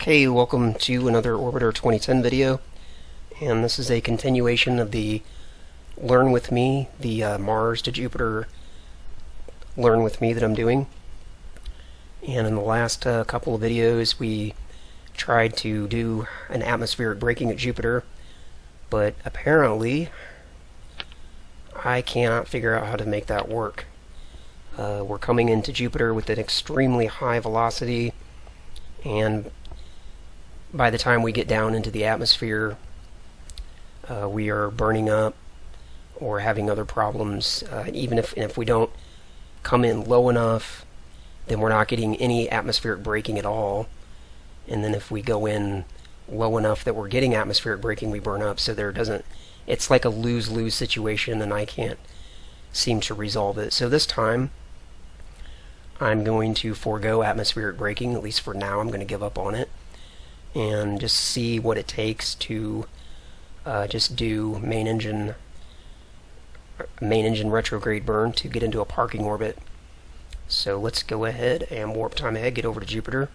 Okay, welcome to another Orbiter 2010 video, and this is a continuation of the Learn With Me, the Mars to Jupiter Learn With Me that I'm doing. And in the last couple of videos we tried to do an atmospheric braking at Jupiter, but apparently I cannot figure out how to make that work. We're coming into Jupiter with an extremely high velocity, and by the time we get down into the atmosphere, we are burning up or having other problems. Even if we don't come in low enough, then we're not getting any atmospheric braking at all. And then if we go in low enough that we're getting atmospheric braking, we burn up. So it's like a lose-lose situation, and I can't seem to resolve it. So this time, I'm going to forego atmospheric braking, at least for now. I'm going to give up on it and just see what it takes to just do main engine retrograde burn to get into a parking orbit. So let's go ahead and warp time ahead, get over to Jupiter,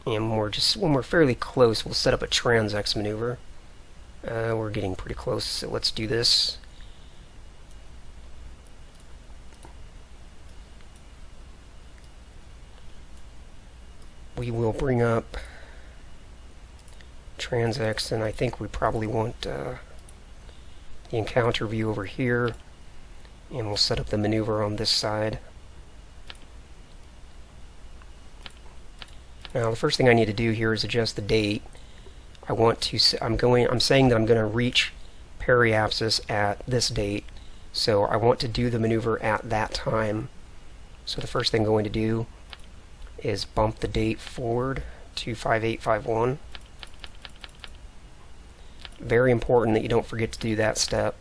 and when we're fairly close, we'll set up a TransX maneuver. We're getting pretty close, so let's do this. We will bring up TransX, and I think we probably want the encounter view over here, and we'll set up the maneuver on this side. Now the first thing I need to do here is adjust the date. I'm saying that I'm going to reach periapsis at this date, so I want to do the maneuver at that time. So the first thing I'm going to do is bump the date forward to 5851. Very important that you don't forget to do that step,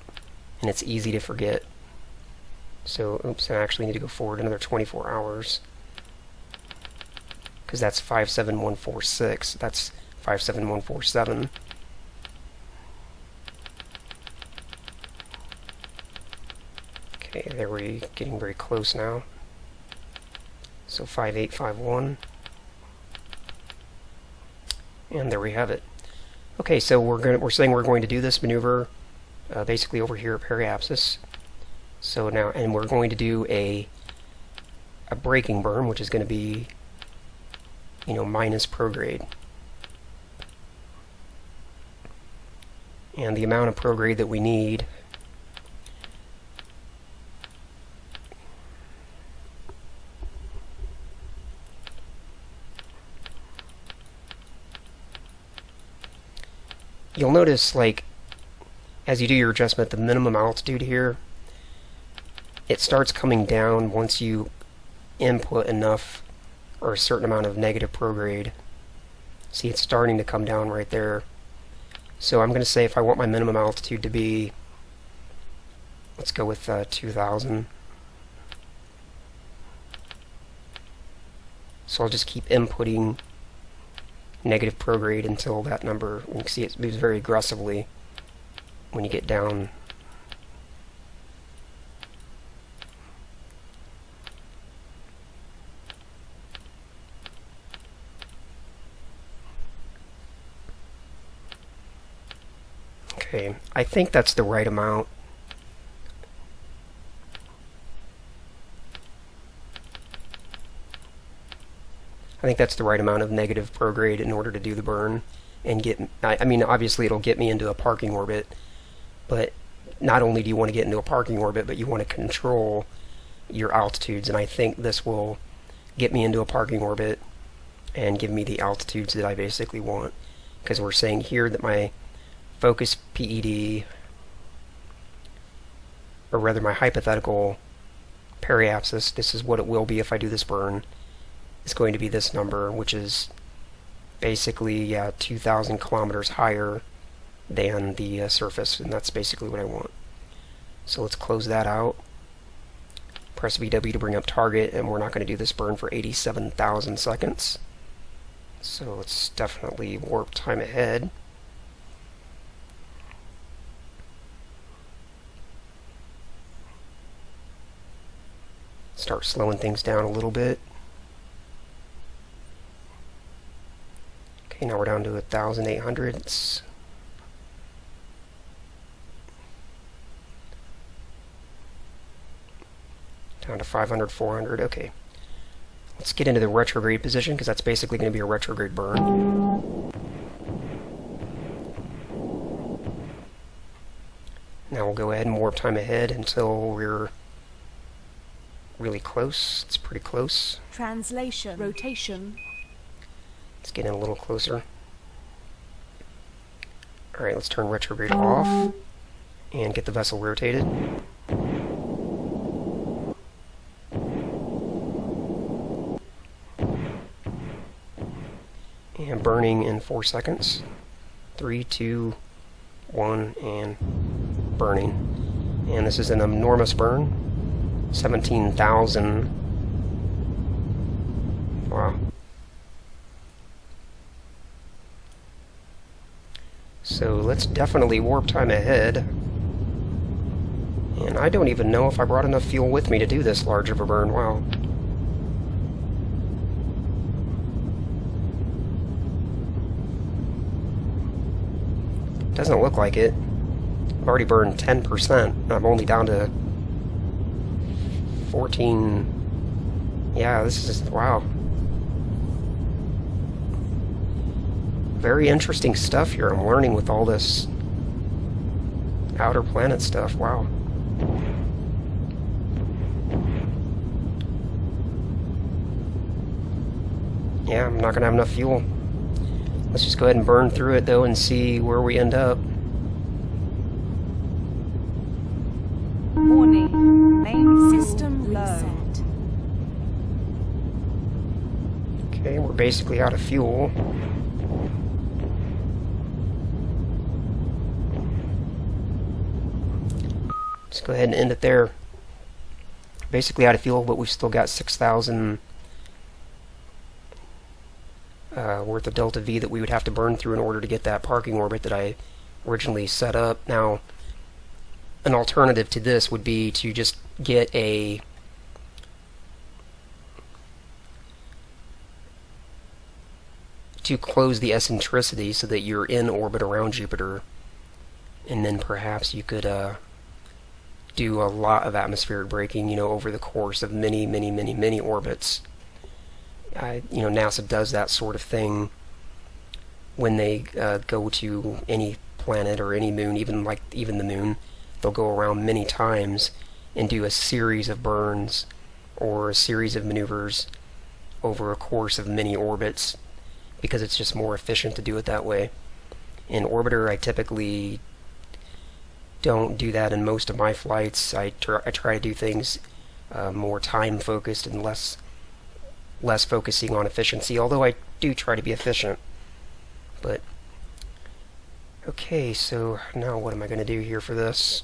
and it's easy to forget. So, oops, I actually need to go forward another 24 hours, because that's 57146. That's 57147. Okay, there we're getting very close now. So 5851, and there we have it. Okay, so we're saying we're going to do this maneuver basically over here at periapsis. So now, and we're going to do a braking burn, which is going to be, minus prograde. And the amount of prograde that we need you'll notice, like, as you do your adjustment, the minimum altitude here, it starts coming down once you input enough or a certain amount of negative prograde. See, it's starting to come down right there. So I'm going to say if I want my minimum altitude to be, let's go with 2000. So I'll just keep inputting negative prograde until that number, you can see it moves very aggressively when you get down. Okay, I think that's the right amount. I think that's the right amount of negative prograde in order to do the burn and get, I mean, obviously it'll get me into a parking orbit, but not only do you want to get into a parking orbit, but you want to control your altitudes, and I think this will get me into a parking orbit and give me the altitudes that I basically want, because we're saying here that my focus PED, or rather my hypothetical periapsis, this is what it will be if I do this burn, is going to be this number, which is basically 2,000 kilometers higher than the surface, and that's basically what I want. So let's close that out, press VW to bring up target, and we're not going to do this burn for 87,000 seconds. So let's definitely warp time ahead. Start slowing things down a little bit. Okay, now we're down to 1,800. Down to 500, 400. Okay. Let's get into the retrograde position, because that's basically going to be a retrograde burn. Now we'll go ahead and warp time ahead until we're really close. It's pretty close. Translation. Rotation. Let's get in a little closer. Alright, let's turn retrograde off and get the vessel rotated. And burning in 4 seconds. 3, 2, 1, and burning. And this is an enormous burn. 17,000. Wow. So let's definitely warp time ahead. And I don't even know if I brought enough fuel with me to do this large of a burn. Wow. Doesn't look like it. I've already burned 10%. I'm only down to 14. Yeah, this is, wow. Very interesting stuff here. I'm learning with all this outer planet stuff. Wow. Yeah, I'm not gonna have enough fuel. Let's just go ahead and burn through it though and see where we end up. Warning. Main system reset. Okay, we're basically out of fuel. Let's go ahead and end it there. Basically out of fuel, but we've still got 6,000 worth of delta V that we would have to burn through in order to get that parking orbit that I originally set up. Now, an alternative to this would be to just get to close the eccentricity so that you're in orbit around Jupiter, and then perhaps you could do a lot of atmospheric braking, you know, over the course of many orbits. You know, NASA does that sort of thing when they go to any planet or any moon, even the moon. They'll go around many times and do a series of burns or a series of maneuvers over a course of many orbits, because it's just more efficient to do it that way. In orbiter, I typically don't do that in most of my flights. I try to do things more time focused and less focusing on efficiency, although I do try to be efficient. But okay, so now what am I going to do here for this?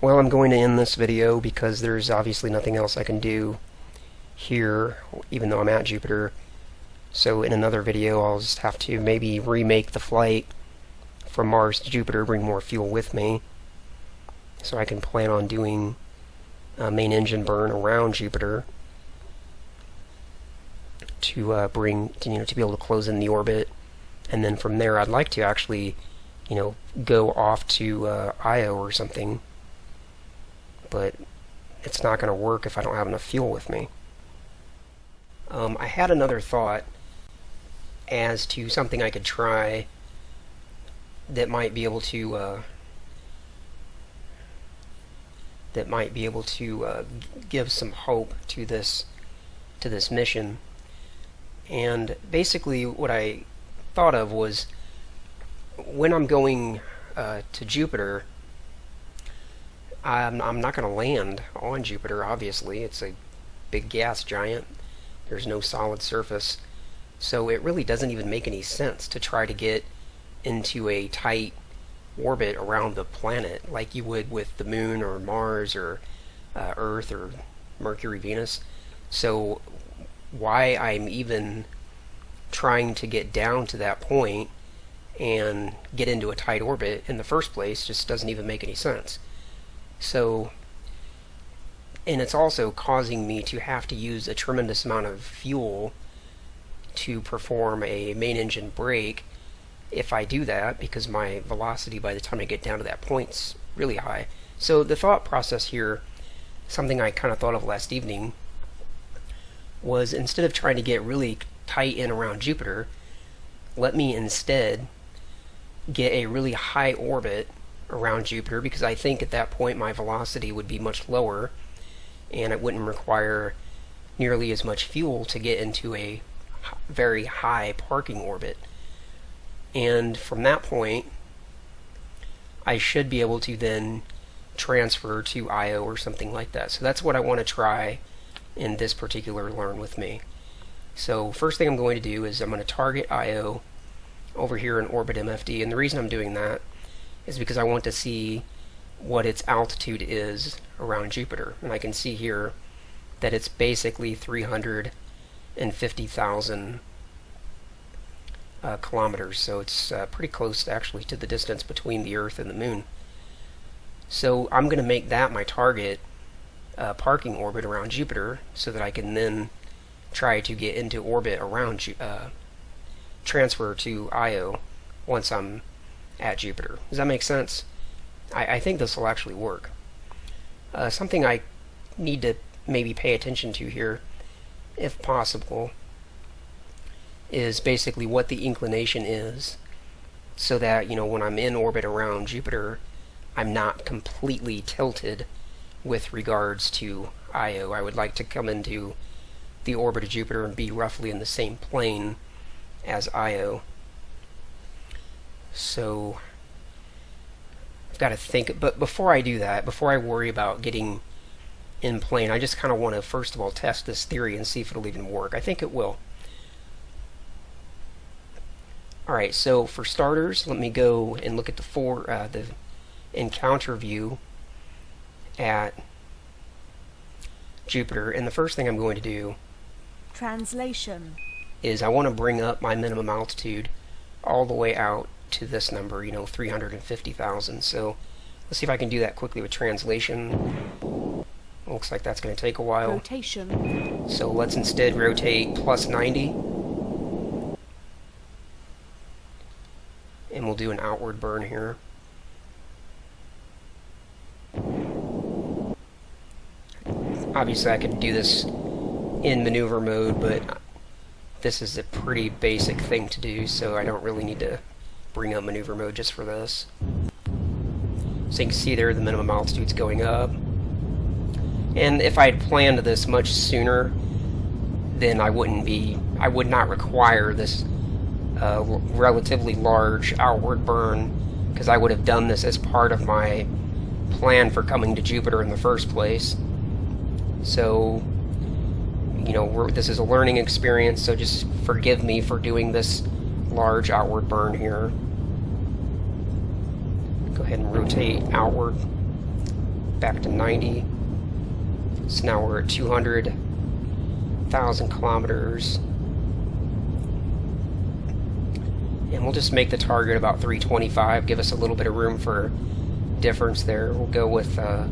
Well, I'm going to end this video because there's obviously nothing else I can do here, even though I'm at Jupiter. So in another video, I'll just have to maybe remake the flight from Mars to Jupiter, bring more fuel with me, so I can plan on doing a main engine burn around Jupiter to to be able to close in the orbit, and then from there I'd like to actually, go off to Io or something. But it's not going to work if I don't have enough fuel with me. I had another thought as to something I could try that might be able to give some hope to this mission. And basically what I thought of was, when I'm going to Jupiter, I'm not going to land on Jupiter, obviously. It's a big gas giant. There's no solid surface. So it really doesn't even make any sense to try to get into a tight orbit around the planet like you would with the Moon or Mars or Earth or Mercury, Venus. So why I'm even trying to get down to that point and get into a tight orbit in the first place just doesn't even make any sense. So, and it's also causing me to have to use a tremendous amount of fuel to perform a main engine brake if I do that, because my velocity by the time I get down to that point's really high. So the thought process here, something I kind of thought of last evening, was instead of trying to get really tight in around Jupiter, let me instead get a really high orbit around Jupiter, because I think at that point my velocity would be much lower and it wouldn't require nearly as much fuel to get into a very high parking orbit. And from that point, I should be able to then transfer to Io or something like that. So that's what I want to try in this particular Learn With Me. So first thing I'm going to do is I'm going to target Io over here in orbit MFD, and the reason I'm doing that is because I want to see what its altitude is around Jupiter. And I can see here that it's basically 350,000 kilometers, so it's pretty close actually to the distance between the Earth and the Moon. So I'm going to make that my target parking orbit around Jupiter, so that I can then try to get into orbit around transfer to Io once I'm at Jupiter. Does that make sense? I think this will actually work. Something I need to maybe pay attention to here, if possible, is basically what the inclination is, so that, you know, when I'm in orbit around Jupiter, I'm not completely tilted with regards to Io. I would like to come into the orbit of Jupiter and be roughly in the same plane as Io. So I've got to think, but before I do that, before I worry about getting in plane, I just kind of want to first of all test this theory and see if it'll even work. I think it will. Alright, so for starters, let me go and look at the encounter view at Jupiter, and the first thing I'm going to do Translation is I want to bring up my minimum altitude all the way out to this number, 350,000. So let's see if I can do that quickly with translation. Looks like that's going to take a while. Rotation. So let's instead rotate plus 90. And we'll do an outward burn here. Obviously I could do this in maneuver mode, but this is a pretty basic thing to do, so I don't really need to bring up maneuver mode just for this. So you can see there the minimum altitude's going up. And if I had planned this much sooner, then I would not require this relatively large outward burn, because I would have done this as part of my plan for coming to Jupiter in the first place. So, this is a learning experience, so just forgive me for doing this large outward burn here. Go ahead and rotate outward back to 90. So now we're at 200,000 kilometers. And we'll just make the target about 325, give us a little bit of room for difference there. We'll go with that.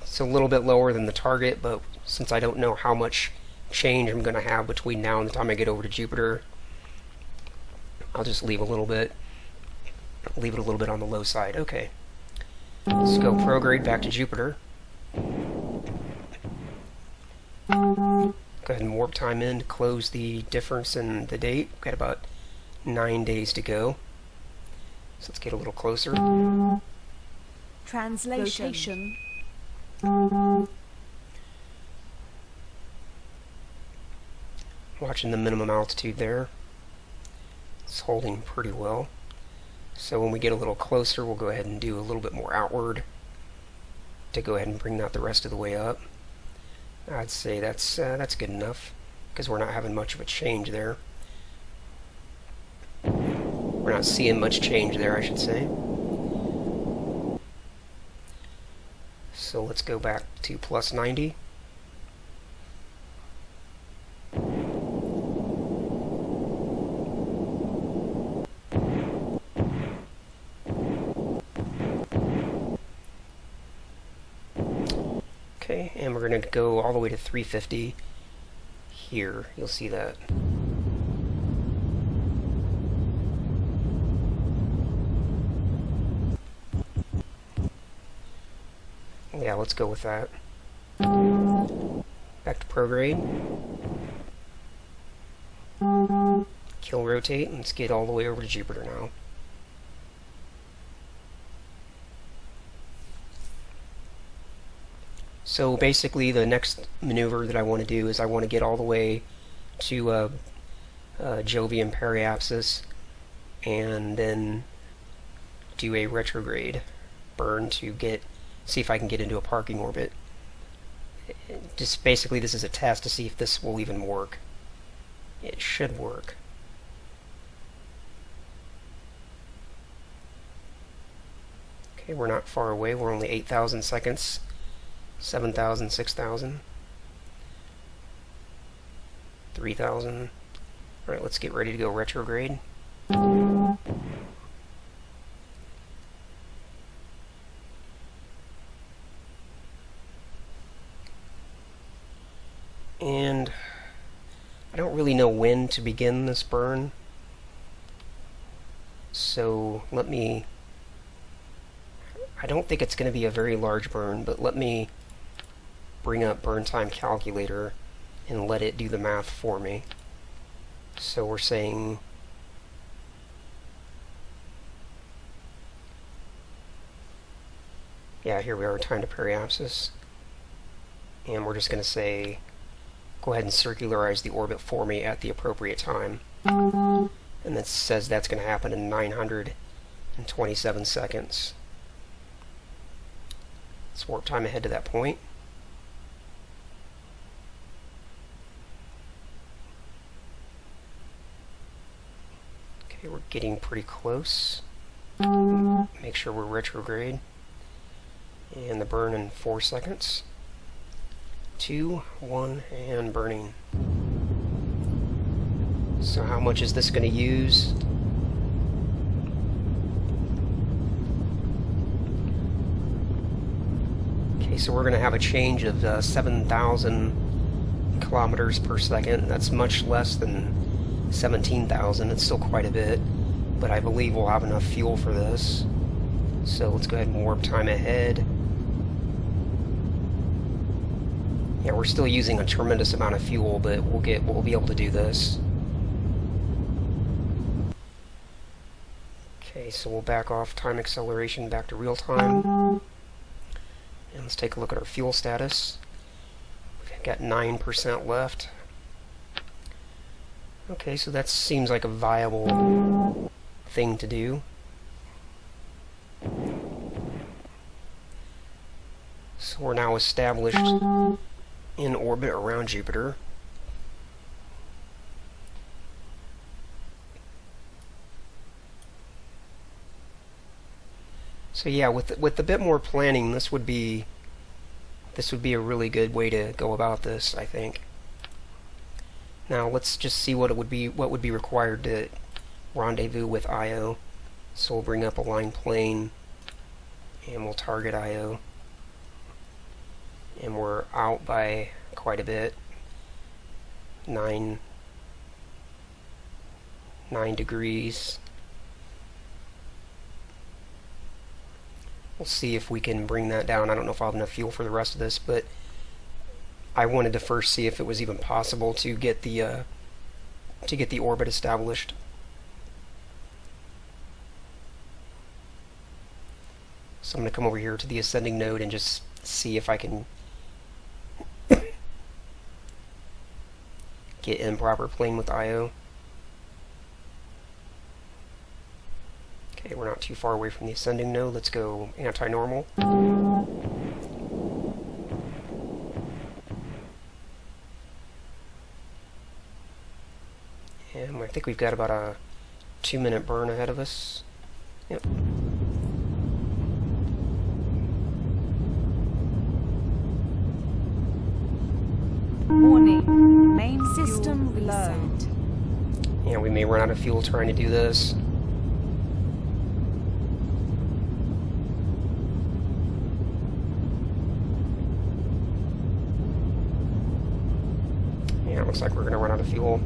It's a little bit lower than the target, but since I don't know how much change I'm going to have between now and the time I get over to Jupiter, I'll just leave it a little bit on the low side. Okay. Let's go prograde back to Jupiter. Go ahead and warp time in to close the difference in the date. We've got about 9 days to go. So let's get a little closer. Translation. Watching the minimum altitude there. It's holding pretty well. So when we get a little closer, we'll go ahead and do a little bit more outward to go ahead and bring that the rest of the way up. I'd say that's good enough, because we're not having much of a change there. We're not seeing much change there, I should say. So let's go back to plus 90. Okay, and we're going to go all the way to 350 here. You'll see that. Yeah, let's go with that. Back to Prograde. Kill rotate, and let's get all the way over to Jupiter now. So basically the next maneuver that I want to do is I want to get all the way to Jovian periapsis and then do a retrograde burn to see if I can get into a parking orbit. Just basically this is a test to see if this will even work. It should work. Okay, we're not far away. We're only 8,000 seconds. 7,000, 6,000, 3,000. Alright, let's get ready to go retrograde. And I don't really know when to begin this burn, so I don't think it's going to be a very large burn, but let me bring up burn time calculator and let it do the math for me. So we're saying yeah, here we are, time to periapsis, and we're just going to say go ahead and circularize the orbit for me at the appropriate time, and that says that's going to happen in 927 seconds. Let's warp time ahead to that point. Okay, we're getting pretty close. Make sure we're retrograde. And the burn in 4 seconds. 2, 1, and burning. So how much is this going to use? Okay, so we're going to have a change of 7,000 kilometers per second. That's much less than 17,000. It's still quite a bit, but I believe we'll have enough fuel for this. So let's go ahead and warp time ahead. Yeah, we're still using a tremendous amount of fuel, but we'll be able to do this. Okay, so we'll back off time acceleration back to real time. And let's take a look at our fuel status. We've got 9% left. Okay, so that seems like a viable thing to do. So we're now established in orbit around Jupiter. So yeah, with a bit more planning, this would be a really good way to go about this, I think. Now let's just see what would be required to rendezvous with Io. So we'll bring up a line plane and we'll target Io. And we're out by quite a bit. 9 degrees. We'll see if we can bring that down. I don't know if I'll have enough fuel for the rest of this, but I wanted to first see if it was even possible to get the orbit established. So I'm going to come over here to the ascending node and just see if I can get improper plane with Io. Okay, we're not too far away from the ascending node. Let's go anti-normal. And I think we've got about a 2-minute burn ahead of us. Yep. Warning. Main system reset. Yeah, we may run out of fuel trying to do this. looks like we're going to run out of fuel.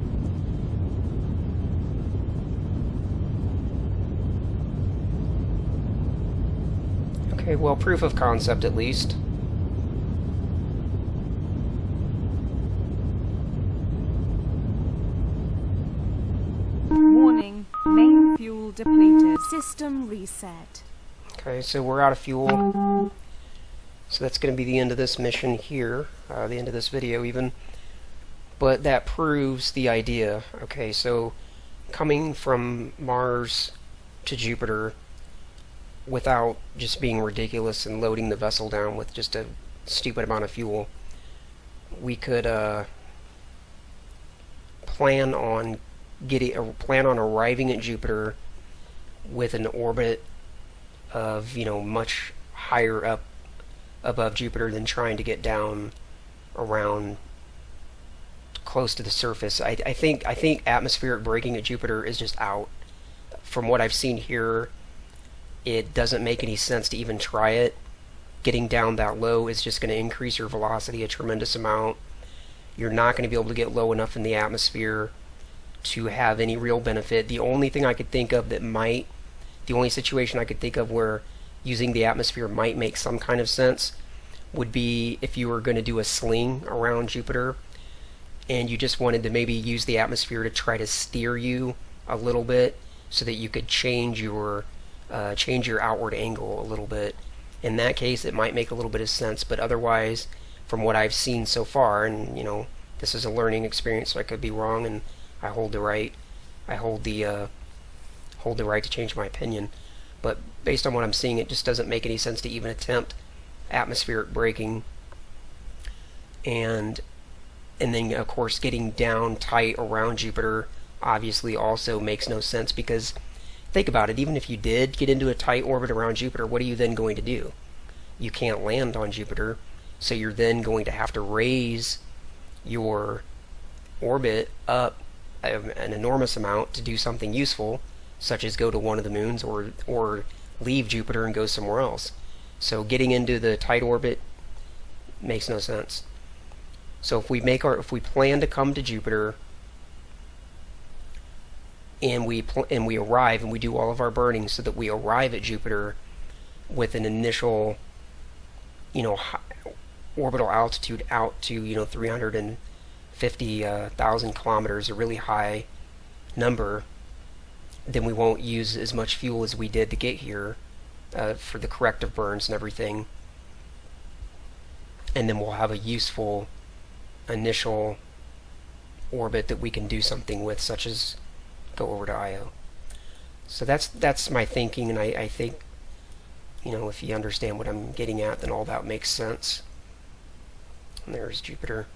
Okay, well, proof of concept at least. Warning, main fuel depleted. System reset. Okay, so we're out of fuel. So that's going to be the end of this mission here, the end of this video even. But that proves the idea. Okay, so coming from Mars to Jupiter without just being ridiculous and loading the vessel down with just a stupid amount of fuel, we could plan on arriving at Jupiter with an orbit of, you know, much higher up above Jupiter than trying to get down around close to the surface. I think atmospheric braking at Jupiter is just out. From what I've seen here, it doesn't make any sense to even try it. Getting down that low is just going to increase your velocity a tremendous amount. You're not going to be able to get low enough in the atmosphere to have any real benefit. The only thing I could think of the only situation I could think of where using the atmosphere might make some kind of sense would be if you were going to do a sling around Jupiter and you just wanted to maybe use the atmosphere to try to steer you a little bit so that you could change your outward angle a little bit. In that case, it might make a little bit of sense, but otherwise, from what I've seen so far, and you know, this is a learning experience, so I could be wrong, and I hold the right to change my opinion. But based on what I'm seeing, it just doesn't make any sense to even attempt atmospheric braking. And then, of course, getting down tight around Jupiter obviously also makes no sense, because think about it, even if you did get into a tight orbit around Jupiter, what are you then going to do? You can't land on Jupiter, so you're then going to have to raise your orbit up an enormous amount to do something useful, such as go to one of the moons or leave Jupiter and go somewhere else. So getting into the tight orbit makes no sense. So if we plan to come to Jupiter and we arrive and we do all of our burning so that we arrive at Jupiter with an initial, you know, orbital altitude out to, you know, 350,000 kilometers, a really high number, then we won't use as much fuel as we did to get here for the corrective burns and everything. And then we'll have a useful initial orbit that we can do something with, such as go over to Io. So that's my thinking, and I think, you know, if you understand what I'm getting at, then all that makes sense. And there's Jupiter.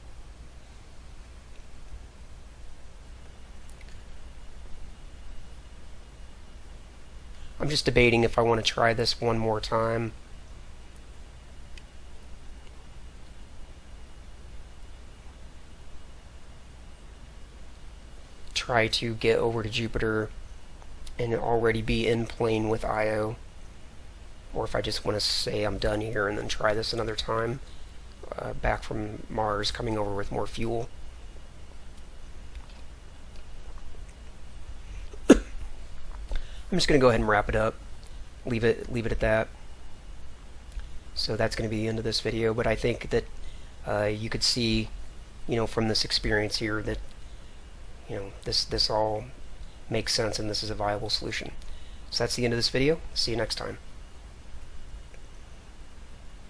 I'm just debating if I want to try this one more time. Try to get over to Jupiter and already be in plane with Io. Or if I just want to say I'm done here and then try this another time, back from Mars, coming over with more fuel. I'm just going to go ahead and wrap it up, leave it at that. So that's going to be the end of this video, but I think that you could see, you know, from this experience here that, you know, this all makes sense and this is a viable solution. So that's the end of this video. See you next time.